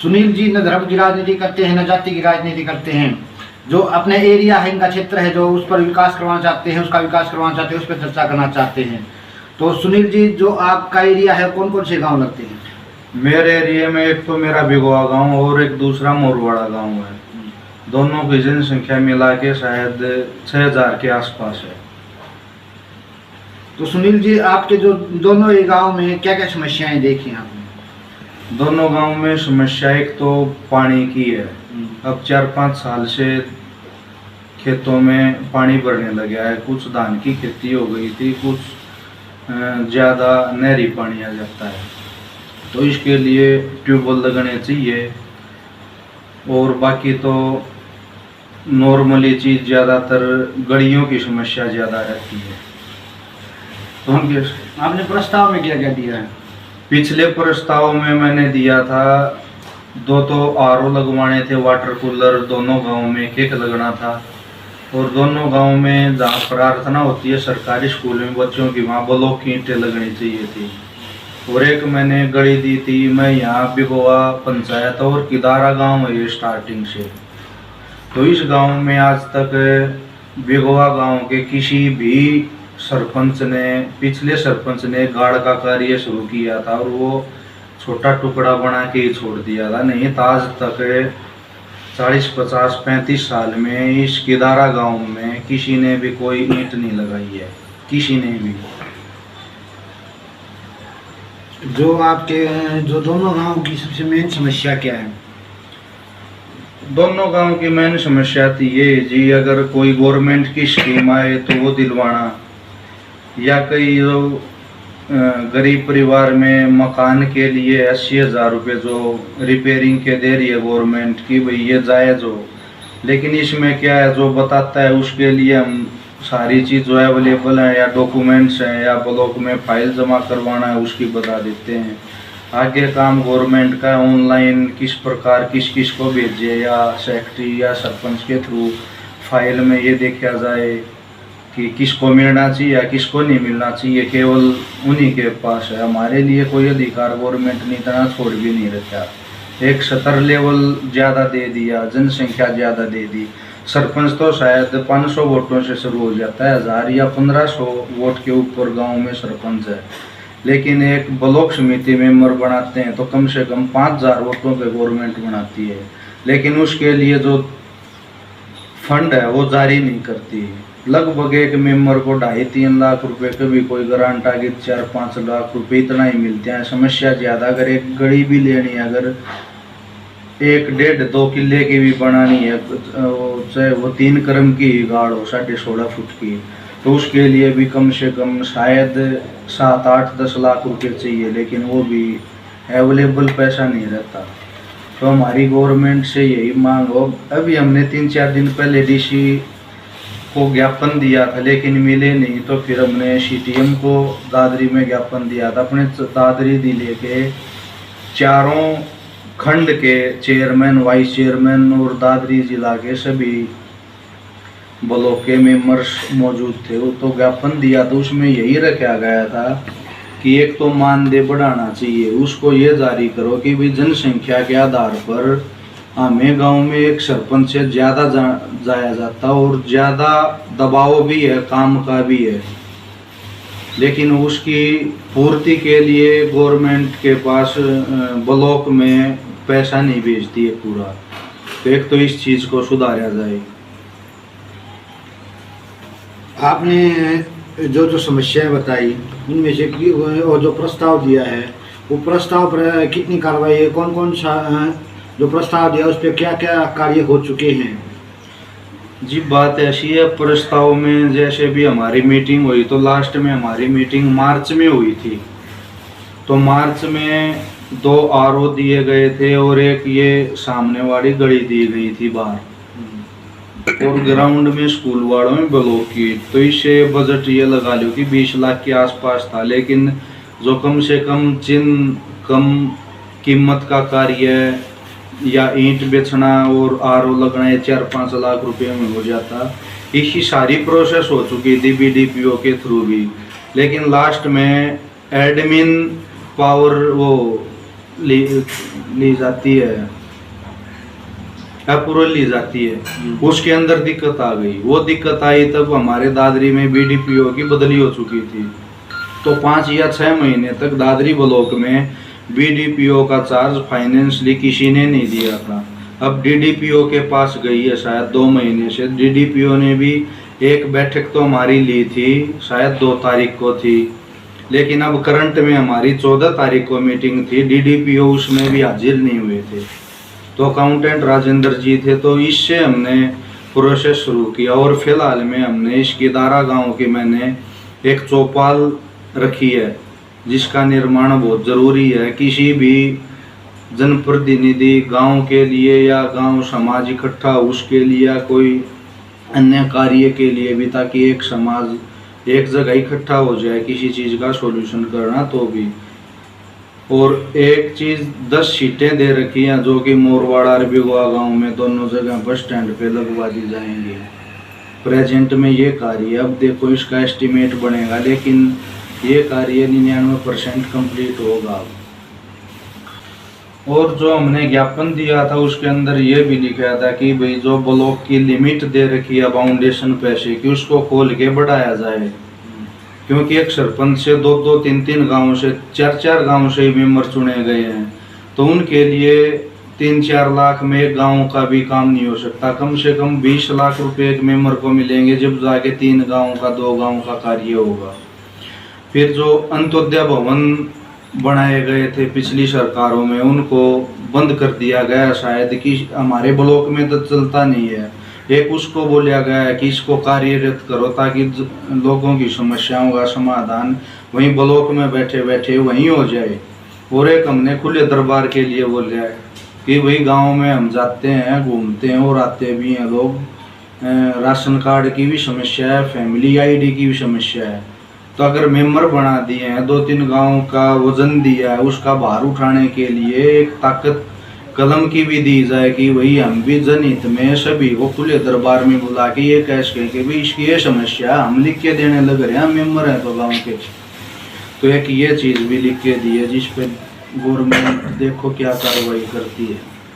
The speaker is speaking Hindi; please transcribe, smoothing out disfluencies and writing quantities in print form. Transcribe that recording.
सुनील जी न धर्म की राजनीति करते हैं न जाति की राजनीति करते हैं। जो अपने एरिया है, इनका क्षेत्र है, जो उस पर विकास करवाना चाहते हैं, उसका विकास करवाना चाहते हैं, उस पर चर्चा करना चाहते हैं। तो सुनील जी, जो आपका एरिया है, कौन कौन से गांव लगते हैं? मेरे एरिया में एक तो मेरा बिगवा गांव और एक दूसरा मोरवाड़ा गांव है। दोनों की जनसंख्या मिला के शायद 6000 के आसपास है। तो सुनील जी, आपके जो दोनों ही गांव में क्या क्या समस्याएं देखी आपने? दोनों गांव में समस्या एक तो पानी की है। अब 4-5 साल से खेतों में पानी भरने लग गया है। कुछ धान की खेती हो गई थी, कुछ ज़्यादा नहरी पानी आ जाता है, तो इसके लिए ट्यूबवेल लगाने चाहिए। और बाकी तो नॉर्मली चीज़ ज़्यादातर गलियों की समस्या ज़्यादा रहती है। तो उनके आपने प्रस्ताव में क्या क्या दिया है? पिछले प्रस्ताव में मैंने दिया था 2 तो आरओ लगवाने थे, वाटर कूलर दोनों गांव में एक लगना था। और दोनों गांव में जहाँ प्रार्थना होती है सरकारी स्कूल में बच्चों की, वहाँ ब्लॉक की ईंटें लगनी चाहिए थी। और एक मैंने गली दी थी, मैं यहाँ बिगोवा पंचायत और किदारा गांव है ये स्टार्टिंग से। तो इस गांव में आज तक बिगोवा गांव के किसी भी सरपंच ने, पिछले सरपंच ने गाड़ का कार्य शुरू किया था और वो छोटा टुकड़ा बना के ही छोड़ दिया था। नहीं तो आज तक 40, 50, 35 साल में इस किदारा गांव में किसी ने भी कोई ईंट नहीं लगाई है, किसी ने भी। जो आपके जो दोनों गांव की सबसे मेन समस्या क्या है? दोनों गांव की मेन समस्या थी ये जी, अगर कोई गवर्नमेंट की स्कीम आए तो वो दिलवाना, या कई जो गरीब परिवार में मकान के लिए 80,000 रुपये जो रिपेयरिंग के दे रही है गवर्नमेंट की, भाई ये जायज़ हो। लेकिन इसमें क्या है, जो बताता है उसके लिए हम सारी चीज़ जो अवेलेबल है या डॉक्यूमेंट्स हैं या ब्लॉक में फाइल जमा करवाना है उसकी बता देते हैं। आगे काम गवर्नमेंट का ऑनलाइन किस प्रकार किस किस को भेजे, या सेक्रेटरी या सरपंच के थ्रू फाइल में ये देखा जाए कि किसको मिलना चाहिए या किसको नहीं मिलना चाहिए, केवल उन्हीं के पास है। हमारे लिए कोई अधिकार गवर्नमेंट ने इतना छोड़ भी नहीं रखा। एक सतर लेवल ज़्यादा दे दिया, जनसंख्या ज़्यादा दे दी। सरपंच तो शायद 500 वोटों से शुरू हो जाता है, 1000 या 1500 वोट के ऊपर गांव में सरपंच है। लेकिन एक ब्लॉक समिति मेंबर बनाते हैं तो कम से कम 5000 वोटों पे गवर्नमेंट बनाती है, लेकिन उसके लिए जो फंड है वो जारी नहीं करती। लगभग एक मेंबर को 2.5-3 लाख रुपए, कभी कोई ग्रांट आगे 4-5 लाख रुपए इतना ही मिलते हैं। समस्या ज़्यादा, अगर एक गली भी लेनी है, अगर 1-1.5-2 किले की भी बनानी है, चाहे वो 3 क्रम की गाड़ हो 16.5 फुट की, तो उसके लिए भी कम से कम शायद 7-8-10 लाख रुपए चाहिए, लेकिन वो भी अवेलेबल पैसा नहीं रहता। तो हमारी गवर्नमेंट से यही मांग हो। अभी हमने 3-4 दिन पहले डीसी को ज्ञापन दिया था लेकिन मिले नहीं, तो फिर हमने सीटीएम को दादरी में ज्ञापन दिया था। अपने दादरी जिले के चारों खंड के चेयरमैन, वाइस चेयरमैन और दादरी जिला के सभी ब्लॉक के मेंबर्स मौजूद थे। वो तो ज्ञापन दिया तो उसमें यही रखा गया था कि एक तो मानदेय बढ़ाना चाहिए, उसको ये जारी करो कि भाई जनसंख्या के आधार पर हमें गांव में एक सरपंच से ज़्यादा जाया जाता और ज़्यादा दबाव भी है, काम का भी है, लेकिन उसकी पूर्ति के लिए गवर्नमेंट के पास ब्लॉक में पैसा नहीं भेजती है पूरा। तो एक तो इस चीज़ को सुधारा जाए। आपने जो जो समस्याएं बताई उनमें से और जो प्रस्ताव दिया है, वो प्रस्ताव पर कितनी कार्रवाई है? कौन कौन सा जो प्रस्ताव दिया उस पर क्या क्या कार्य हो चुके हैं? जी, बात ऐसी है, प्रस्ताव में जैसे भी हमारी मीटिंग हुई तो लास्ट में हमारी मीटिंग मार्च में हुई थी। तो मार्च में 2 आरओ दिए गए थे और एक ये सामने वाली गली दी गई थी बाहर, और ग्राउंड में स्कूल वालों में ब्लॉक की। तो इससे बजट ये लगा लो कि 20 लाख के आसपास था, लेकिन जो कम से कम कम कीमत का कार्य या ईंट बेचना और आरओ लगना ये 4-5 लाख रुपए में हो जाता। इसकी सारी प्रोसेस हो चुकी थी बीडीपीओ के थ्रू भी, लेकिन लास्ट में एडमिन पावर वो ली जाती है, अप्रूवल ली जाती है, उसके अंदर दिक्कत आ गई। वो दिक्कत आई तब हमारे दादरी में बीडीपीओ की बदली हो चुकी थी, तो 5 या 6 महीने तक दादरी ब्लॉक में बीडीपीओ का चार्ज फाइनेंशियली किसी ने नहीं दिया था। अब डीडीपीओ के पास गई है शायद 2 महीने से, डीडीपीओ ने भी एक बैठक तो हमारी ली थी, शायद 2 तारीख को थी, लेकिन अब करंट में हमारी 14 तारीख को मीटिंग थी, डीडीपीओ उसमें भी हाजिर नहीं हुए थे। तो अकाउंटेंट राजेंद्र जी थे, तो इससे हमने प्रोसेस शुरू किया और फिलहाल में हमने इसकी दारा गांव की मैंने एक चौपाल रखी है, जिसका निर्माण बहुत ज़रूरी है। किसी भी जनप्रतिनिधि गांव के लिए या गांव समाज इकट्ठा उसके लिए या कोई अन्य कार्य के लिए भी, ताकि एक समाज एक जगह इकट्ठा हो जाए किसी चीज़ का सॉल्यूशन करना तो भी। और एक चीज़ 10 सीटें दे रखी हैं जो कि मोरवाड़ा और बिगवा गाँव में दोनों जगह बस स्टैंड पे लगवा दी जाएंगी। प्रेजेंट में ये कार्य, अब देखो इसका एस्टिमेट बनेगा, लेकिन ये कार्य 99% कंप्लीट होगा। और जो हमने ज्ञापन दिया था उसके अंदर ये भी लिखा था कि भाई जो ब्लॉक की लिमिट दे रखी है फाउंडेशन पैसे की, उसको खोल के बढ़ाया जाए, क्योंकि एक सरपंच से 2-2, 3-3 गाँव से 4-4 गाँव से ही मेंबर चुने गए हैं, तो उनके लिए 3-4 लाख में एक गाँव का भी काम नहीं हो सकता। कम से कम 20 लाख रुपए एक मेंबर को मिलेंगे, जब जाके 3 गाँव का 2 गाँव का कार्य होगा। फिर जो अंत्योदय भवन बनाए गए थे पिछली सरकारों में, उनको बंद कर दिया गया, शायद कि हमारे ब्लॉक में तो चलता नहीं है। एक उसको बोला गया है कि इसको कार्यरत करो ताकि लोगों की समस्याओं का समाधान वहीं ब्लॉक में बैठे बैठे वहीं हो जाए। और एक हमने खुले दरबार के लिए बोला है कि वही गांव में हम जाते हैं, घूमते हैं और आते भी हैं लोग, राशन कार्ड की भी समस्या है, फैमिली आईडी की भी समस्या है, तो अगर मेंबर बना दिए हैं, 2-3 गाँव का वजन दिया है, उसका भार उठाने के लिए एक ताकत कलम की भी दी जाए कि वही हम भी जनहित में सभी को खुले दरबार में बुला के ये कैश कह के भी इसकी ये समस्या हम लिख के देने लग रहे हैं, मेंबर हैं तो गाँव के, तो एक ये चीज़ भी लिख के दी है, जिस पे गवर्नमेंट देखो क्या कार्रवाई करती है।